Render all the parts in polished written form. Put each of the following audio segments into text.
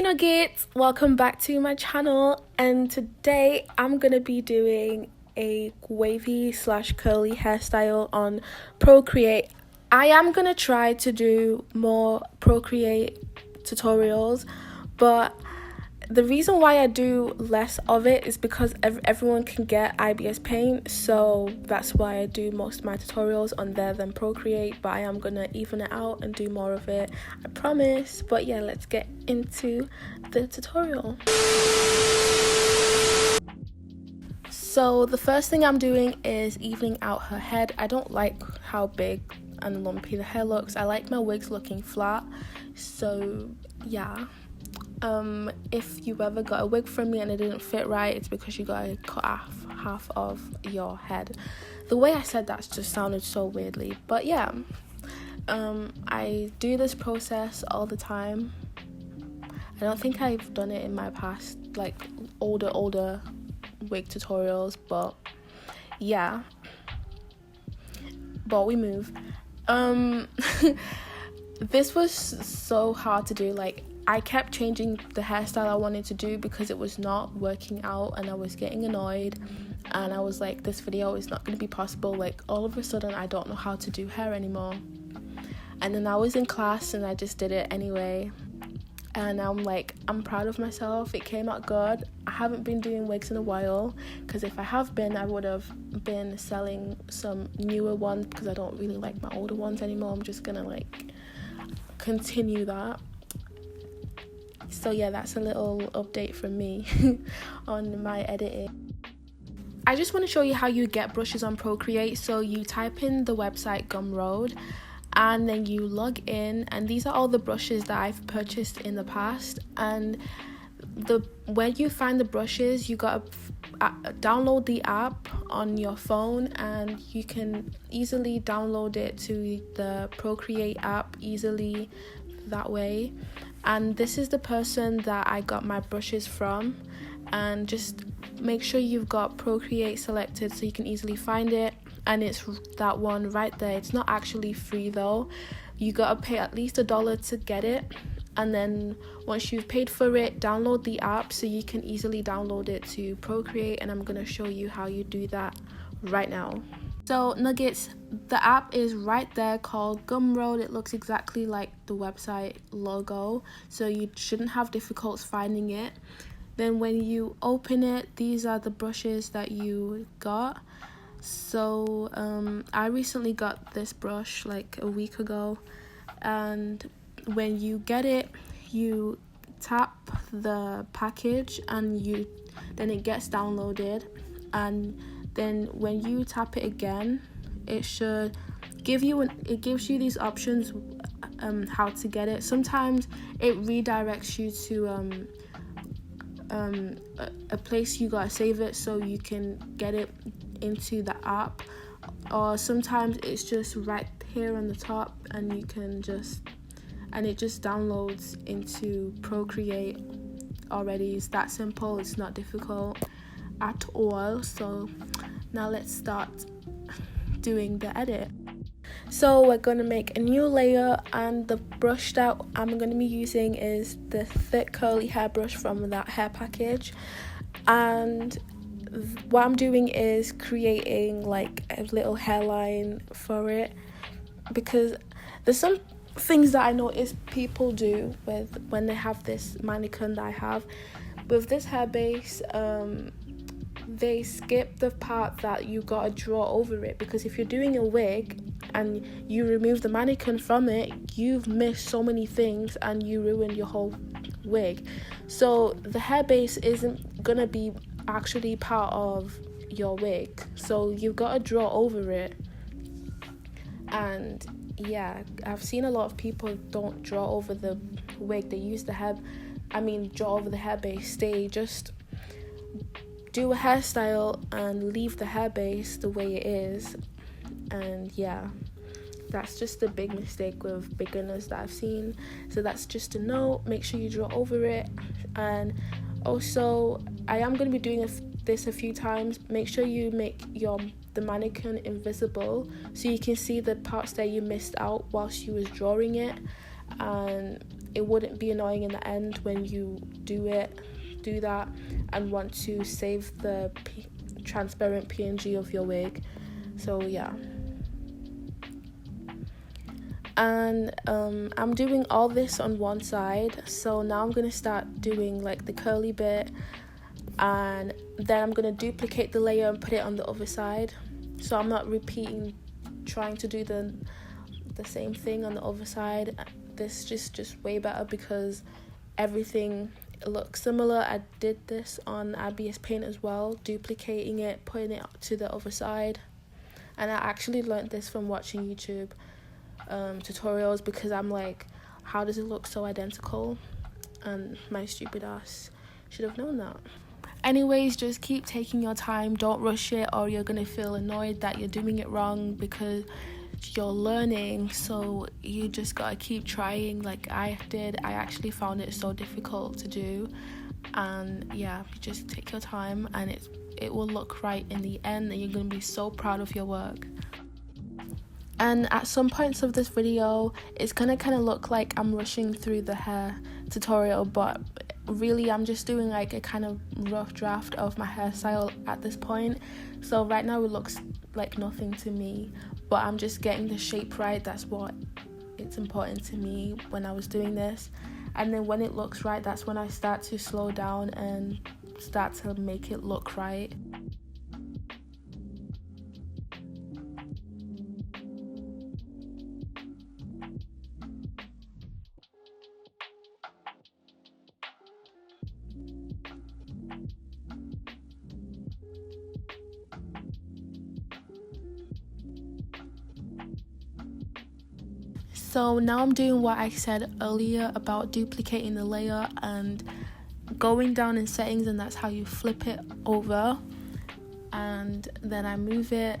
Nuggets, welcome back to my channel, and today I'm gonna be doing a wavy / curly hairstyle on Procreate. I am gonna try to do more Procreate tutorials, but the reason why I do less of it is because everyone can get IBS Paint, so that's why I do most of my tutorials on there than Procreate, but I am gonna even it out and do more of it, I promise. But yeah, let's get into the tutorial. So the first thing I'm doing is evening out her head. I don't like how big and lumpy the hair looks. I like my wigs looking flat, so yeah. If you ever got a wig from me and it didn't fit right, it's because you gotta cut off half of your head. The way I said that just sounded so weirdly, but yeah. I do this process all the time. I don't think I've done it in my past, like older wig tutorials, but yeah. But we move. This was so hard to do. Like, I kept changing the hairstyle I wanted to do because it was not working out and I was getting annoyed, and I was like, this video is not going to be possible. Like, all of a sudden I don't know how to do hair anymore. And then I was in class and I just did it anyway, and I'm like, I'm proud of myself. It came out good. I haven't been doing wigs in a while, because if I have been, I would have been selling some newer ones because I don't really like my older ones anymore. I'm just gonna like continue that. So yeah, that's a little update from me on my editing. I just want to show you how you get brushes on Procreate. So you type in the website Gumroad and then you log in, and these are all the brushes that I've purchased in the past. And when you find the brushes, you gotta download the app on your phone, and you can easily download it to the Procreate app easily that way. And this is the person that I got my brushes from, and just make sure you've got Procreate selected so you can easily find it, and it's that one right there. It's not actually free though. You gotta pay at least $1 to get it, and then once you've paid for it, download the app so you can easily download it to Procreate, and I'm gonna show you how you do that right now. So Nuggets, the app is right there called Gumroad. It looks exactly like the website logo, so you shouldn't have difficulties finding it. Then when you open it, these are the brushes that you got. So I recently got this brush like a week ago, and when you get it, you tap the package and then it gets downloaded, and then when you tap it again, it should give you it gives you these options how to get it. Sometimes it redirects you to a place you gotta save it so you can get it into the app, or sometimes it's just right here on the top and you can it just downloads into Procreate already. It's that simple. It's not difficult at all. So now let's start doing the edit. So we're going to make a new layer, and the brush that I'm going to be using is the thick curly hair brush from that hair package. And what I'm doing is creating like a little hairline for it, because there's some things that I notice people do when they have this mannequin that I have. With this hair base, they skip the part that you gotta draw over it, because if you're doing a wig and you remove the mannequin from it, you've missed so many things and you ruined your whole wig. So the hair base isn't gonna be actually part of your wig, so you've got to draw over it. And yeah, I've seen a lot of people don't draw over the wig. They use draw over the hair base. They just do a hairstyle and leave the hair base the way it is. And yeah, that's just a big mistake with beginners that I've seen. So that's just a note. Make sure you draw over it. And also, I am going to be doing this a few times. Make sure you make the mannequin invisible so you can see the parts that you missed out whilst you was drawing it. And it wouldn't be annoying in the end when you do that and want to save the transparent PNG of your wig. So yeah. And I'm doing all this on one side, so now I'm gonna start doing like the curly bit, and then I'm gonna duplicate the layer and put it on the other side, so I'm not trying to do the same thing on the other side. This is just way better because everything looks similar. I did this on ABS Paint as well, duplicating it, putting it to the other side, and I actually learned this from watching YouTube tutorials, because I'm like, how does it look so identical? And my stupid ass should have known that. Anyways, just keep taking your time, don't rush it, or you're gonna feel annoyed that you're doing it wrong, because you're learning. So you just gotta keep trying like I did. I actually found it so difficult to do, and yeah, just take your time and it will look right in the end, and you're gonna be so proud of your work. And at some points of this video, it's gonna kind of look like I'm rushing through the hair tutorial, but really I'm just doing like a kind of rough draft of my hairstyle at this point. So right now it looks like nothing to me, but I'm just getting the shape right. That's what it's important to me when I was doing this. And then when it looks right, that's when I start to slow down and start to make it look right. So now I'm doing what I said earlier about duplicating the layer and going down in settings, and that's how you flip it over, and then I move it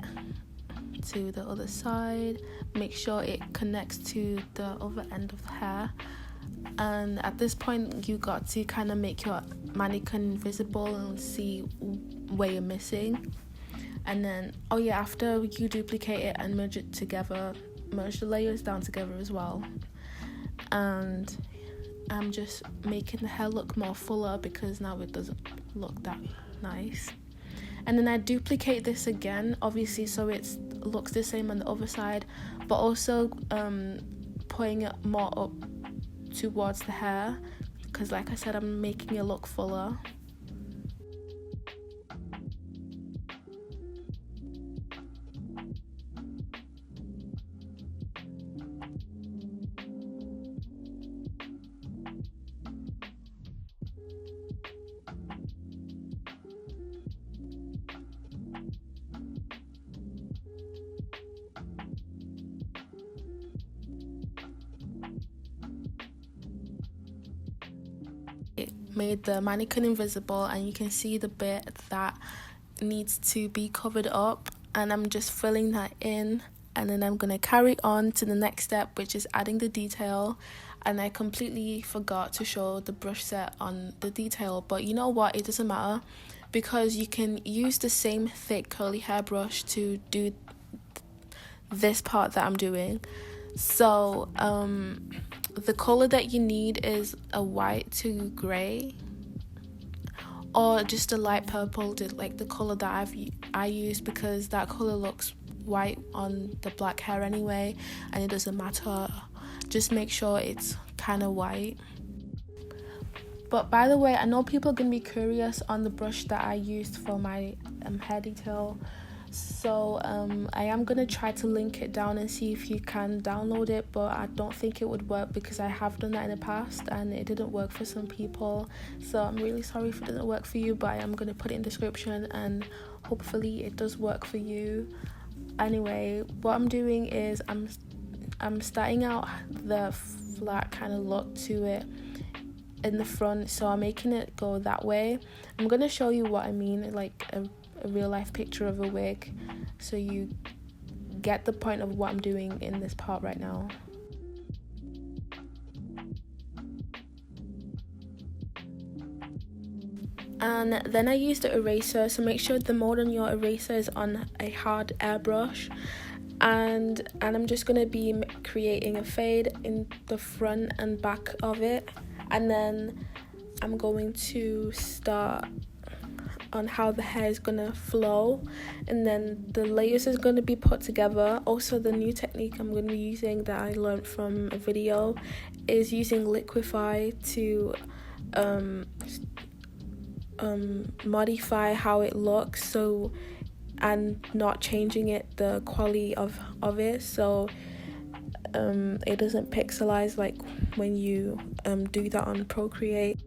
to the other side, make sure it connects to the other end of the hair. And at this point you got to kind of make your mannequin visible and see where you're missing. And then after you duplicate it and merge it together, merge the layers down together as well. And I'm just making the hair look more fuller because now it doesn't look that nice. And then I duplicate this again, obviously, so it looks the same on the other side, but also putting it more up towards the hair, because like I said, I'm making it look fuller. It made the mannequin invisible, and you can see the bit that needs to be covered up, and I'm just filling that in. And then I'm going to carry on to the next step, which is adding the detail. And I completely forgot to show the brush set on the detail, but you know what, it doesn't matter, because you can use the same thick curly hair brush to do this part that I'm doing. So the color that you need is a white to grey, or just a light purple, like the color that I use, because that color looks white on the black hair anyway, and it doesn't matter. Just make sure it's kind of white. But by the way, I know people are gonna be curious on the brush that I used for my hair detail. So I am gonna try to link it down and see if you can download it, but I don't think it would work because I have done that in the past and it didn't work for some people. So I'm really sorry if it doesn't work for you, but I am gonna put it in the description and hopefully it does work for you. Anyway, what I'm doing is I'm starting out the flat kind of look to it in the front, so I'm making it go that way. I'm gonna show you what I mean, like a real life picture of a wig, so you get the point of what I'm doing in this part right now. And then I used the eraser, so make sure the mode on your eraser is on a hard airbrush. and I'm just going to be creating a fade in the front and back of it, and then I'm going to start on how the hair is gonna flow, and then the layers is going to be put together. Also, the new technique I'm going to be using that I learned from a video is using Liquify to modify how it looks, so, and not changing it, the quality of it, so it doesn't pixelize like when you do that on Procreate.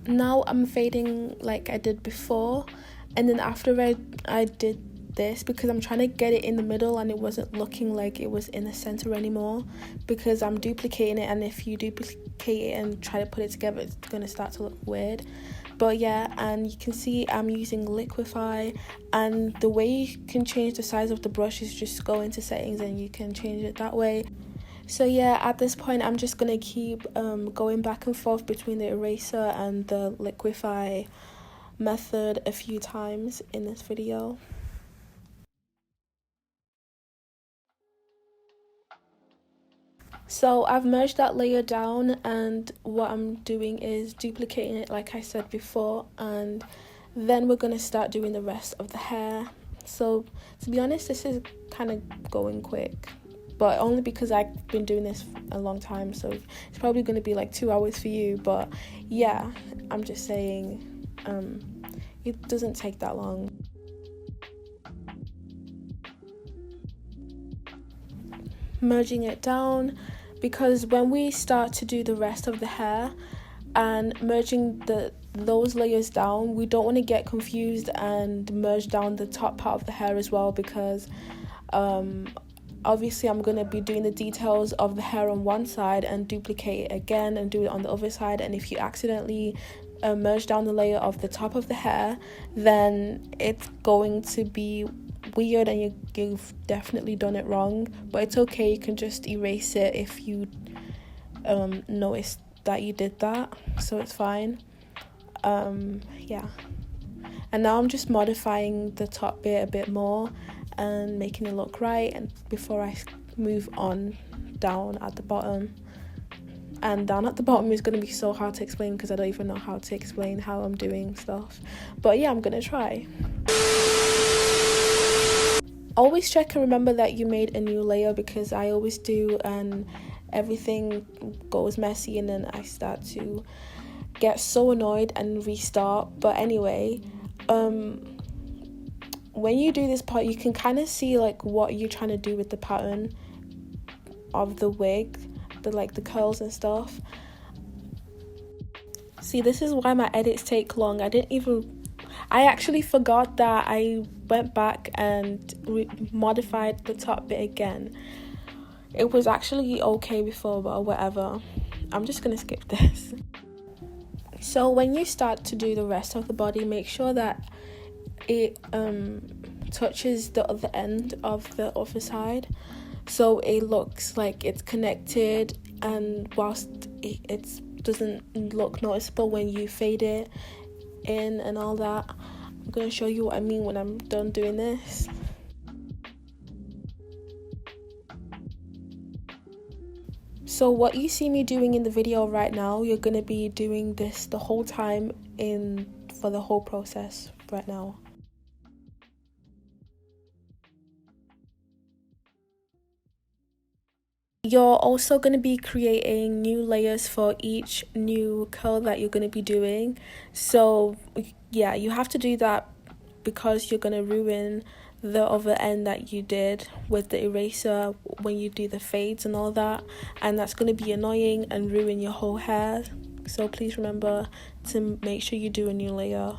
Now I'm fading like I did before, and then after I did this, because I'm trying to get it in the middle and it wasn't looking like it was in the center anymore, because I'm duplicating it, and if you duplicate it and try to put it together, it's gonna start to look weird. But yeah, and you can see I'm using Liquify, and the way you can change the size of the brush is just go into settings and you can change it that way. So yeah, at this point I'm just gonna keep going back and forth between the eraser and the Liquify method a few times in this video. So I've merged that layer down, and what I'm doing is duplicating it like I said before, and then we're gonna start doing the rest of the hair. So to be honest, this is kind of going quick, but only because I've been doing this a long time, so it's probably going to be like 2 hours for you. But yeah, I'm just saying it doesn't take that long. Merging it down, because when we start to do the rest of the hair and merging those layers down, we don't want to get confused and merge down the top part of the hair as well, because obviously I'm going to be doing the details of the hair on one side and duplicate it again and do it on the other side, and if you accidentally merge down the layer of the top of the hair, then it's going to be weird and you've definitely done it wrong. But it's okay, you can just erase it if you notice that you did that, so it's fine. Yeah, and now I'm just modifying the top bit a bit more and making it look right, and before I move on down at the bottom. And down at the bottom is going to be so hard to explain because I don't even know how to explain how I'm doing stuff, but yeah, I'm gonna try. Always check and remember that you made a new layer, because I always do, and everything goes messy and then I start to get so annoyed and restart. But anyway, when you do this part, you can kind of see like what you're trying to do with the pattern of the wig, the curls and stuff. See, this is why my edits take long. I actually forgot that I went back and modified the top bit again. It was actually okay before, but whatever. I'm just gonna skip this. So when you start to do the rest of the body, make sure that it touches the other end of the other side, so it looks like it's connected, and whilst it doesn't look noticeable when you fade it in and all that. I'm gonna show you what I mean when I'm done doing this. So what you see me doing in the video right now, you're gonna be doing this the whole time for the whole process right now. You're also going to be creating new layers for each new curl that you're going to be doing. So yeah, you have to do that because you're going to ruin the other end that you did with the eraser when you do the fades and all that, and that's going to be annoying and ruin your whole hair. So please remember to make sure you do a new layer.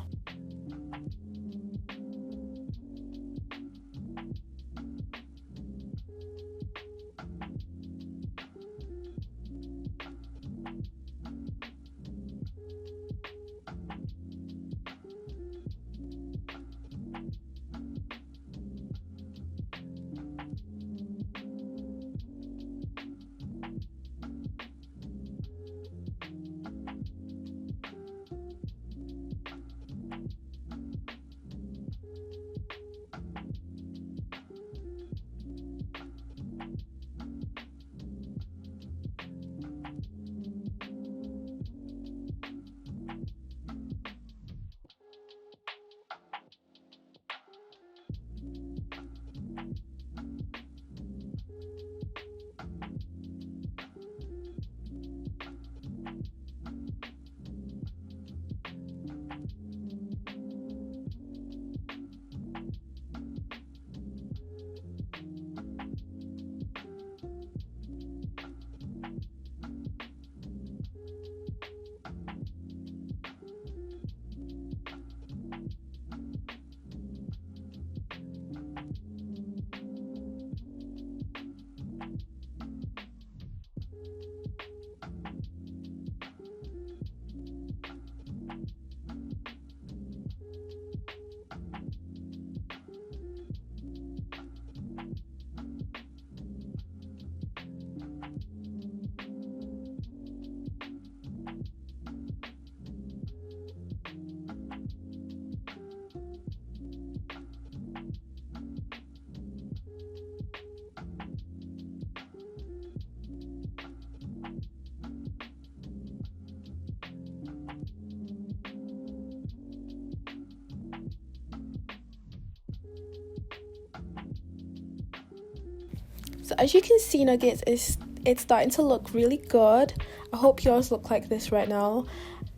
So as you can see, nuggets, it's starting to look really good. I hope yours look like this right now.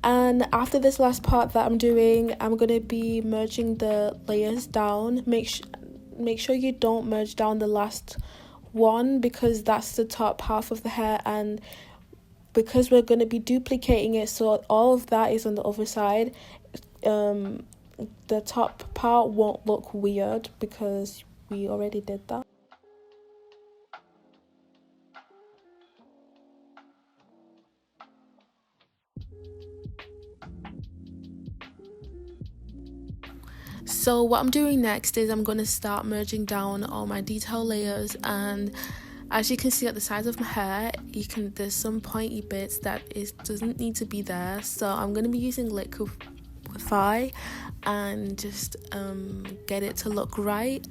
And after this last part that I'm doing, I'm going to be merging the layers down. Make sure you don't merge down the last one, because that's the top half of the hair, and because we're going to be duplicating it, so all of that is on the other side, the top part won't look weird because we already did that. So what I'm doing next is I'm going to start merging down all my detail layers, and as you can see at the sides of my hair, there's some pointy bits that doesn't need to be there. So I'm going to be using Liquify and just get it to look right.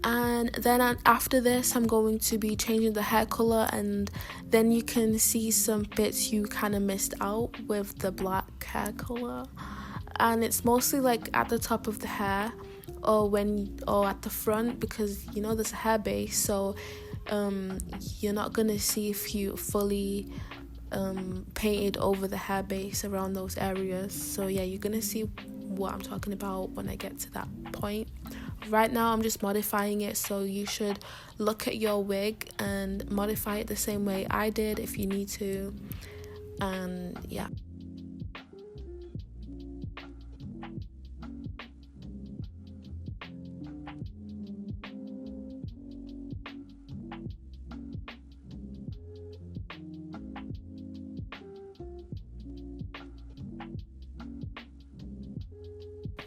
And then after this, I'm going to be changing the hair color, and then you can see some bits you kind of missed out with the black hair color. And it's mostly like at the top of the hair or at the front, because there's a hair base, so you're not gonna see if you fully painted over the hair base around those areas. So yeah, you're gonna see what I'm talking about when I get to that point. Right now I'm just modifying it, so you should look at your wig and modify it the same way I did if you need to. And yeah.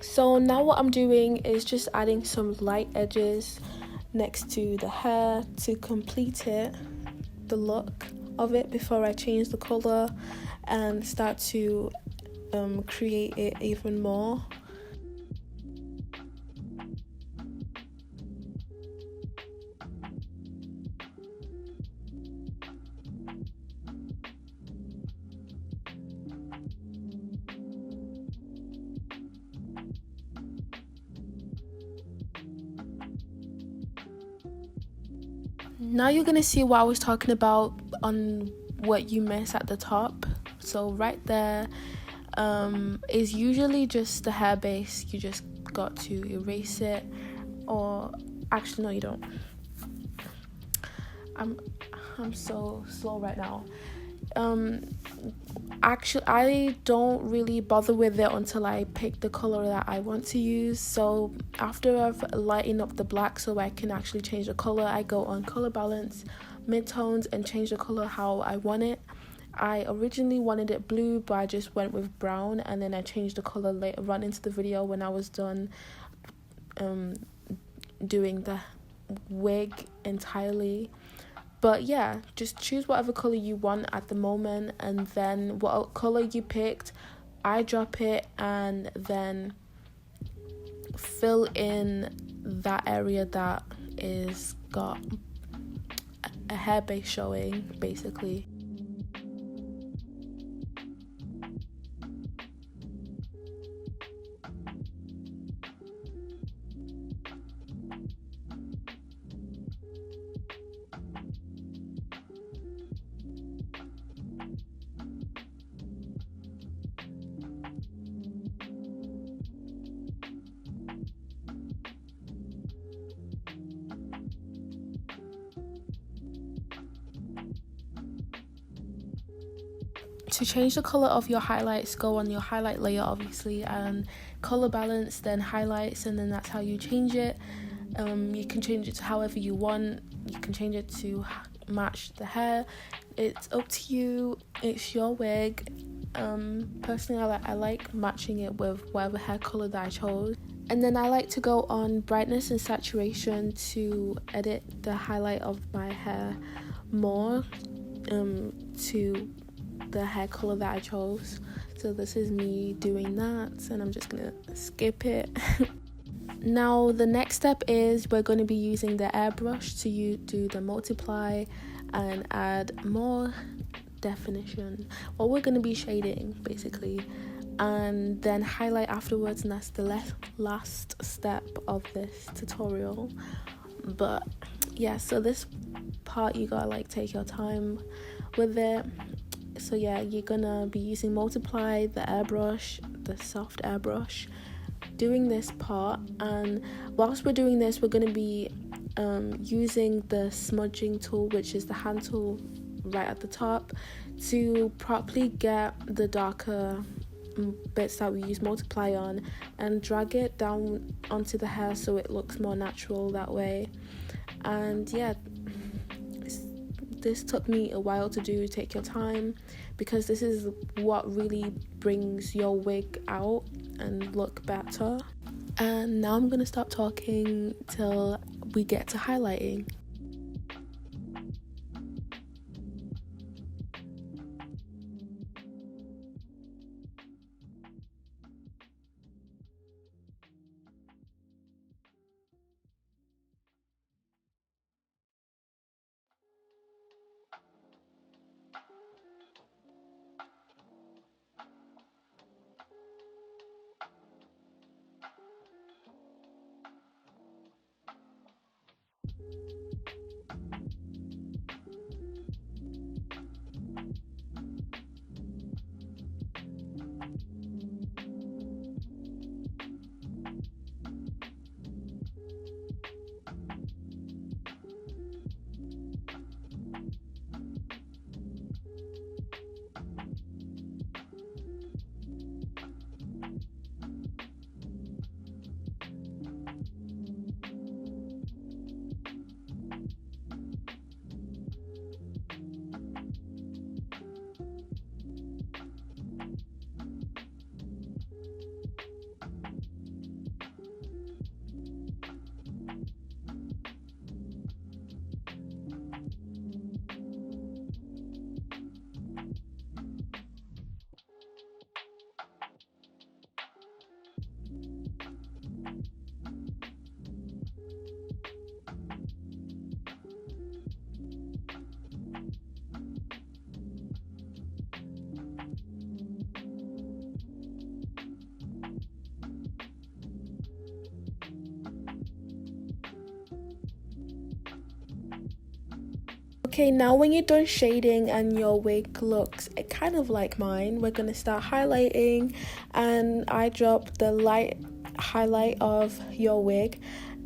So now what I'm doing is just adding some light edges next to the hair to complete the look of it before I change the color and start to create it even more. Now you're gonna see what I was talking about on what you miss at the top. So right there is usually just the hair base. You just got to erase it, or actually no, you don't. I'm so slow right now. Actually, I don't really bother with it until I pick the color that I want to use. So after I've lightened up the black so I can actually change the color, I go on color balance, midtones, and change the color how I want it. I originally wanted it blue, but I just went with brown, and then I changed the color later on into the video when I was done doing the wig entirely. But yeah, just choose whatever color you want at the moment, and then what color you picked, I drop it and then fill in that area that is got a hair base showing, basically. To change the color of your highlights, go on your highlight layer obviously, and color balance, then highlights, and then that's how you change it. You can change it to however you want. You can change it to match the hair. It's up to you. It's your wig. Personally, I like matching it with whatever hair color that I chose. And then I like to go on brightness and saturation to edit the highlight of my hair more to the hair color that I chose. So this is me doing that, and I'm just gonna skip it. Now the next step is we're going to be using the airbrush to do the multiply and add more definition. Well, we're going to be shading basically, and then highlight afterwards, and that's the last step of this tutorial. But yeah, so this part you gotta like take your time with it. So yeah, you're gonna be using Multiply, the airbrush, the soft airbrush, doing this part. And whilst we're doing this, we're gonna be using the smudging tool, which is the hand tool right at the top, to properly get the darker bits that we use Multiply on and drag it down onto the hair so it looks more natural that way. And yeah, this took me a while to do. Take your time, because this is what really brings your wig out and look better. And now I'm gonna stop talking till we get to highlighting. Okay, now when you're done shading and your wig looks kind of like mine, we're gonna start highlighting. And I dropped the light highlight of your wig,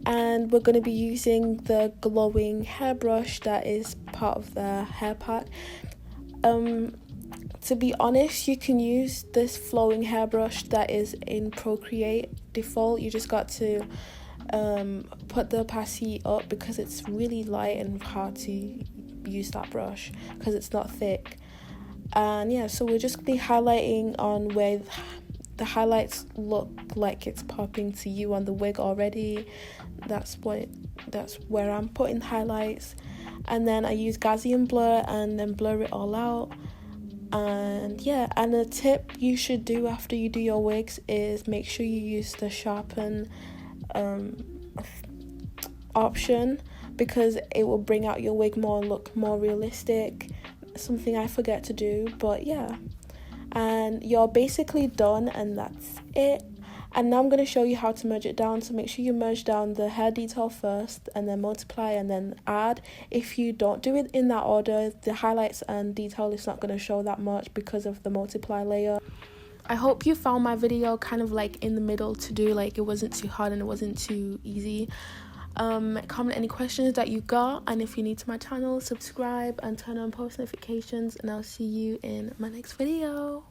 and we're gonna be using the glowing hairbrush that is part of the hair pack. To be honest, you can use this flowing hairbrush that is in Procreate default. You just got to put the opacity up, because it's really light and hard to use that brush because it's not thick. And yeah, so we're just gonna be highlighting on where the highlights look like it's popping to you on the wig already. That's where I'm putting highlights. And then I use Gaussian blur and then blur it all out. And yeah, and a tip you should do after you do your wigs is make sure you use the sharpen option, because it will bring out your wig more, look more realistic. Something I forget to do, but yeah. And you're basically done, and that's it. And now I'm going to show you how to merge it down. So make sure you merge down the hair detail first, and then multiply, and then add. If you don't do it in that order, the highlights and detail is not going to show that much because of the multiply layer. I hope you found my video kind of like in the middle to do, like it wasn't too hard and it wasn't too easy. Comment any questions that you got, and if you're new to my channel, subscribe and turn on post notifications, and I'll see you in my next video.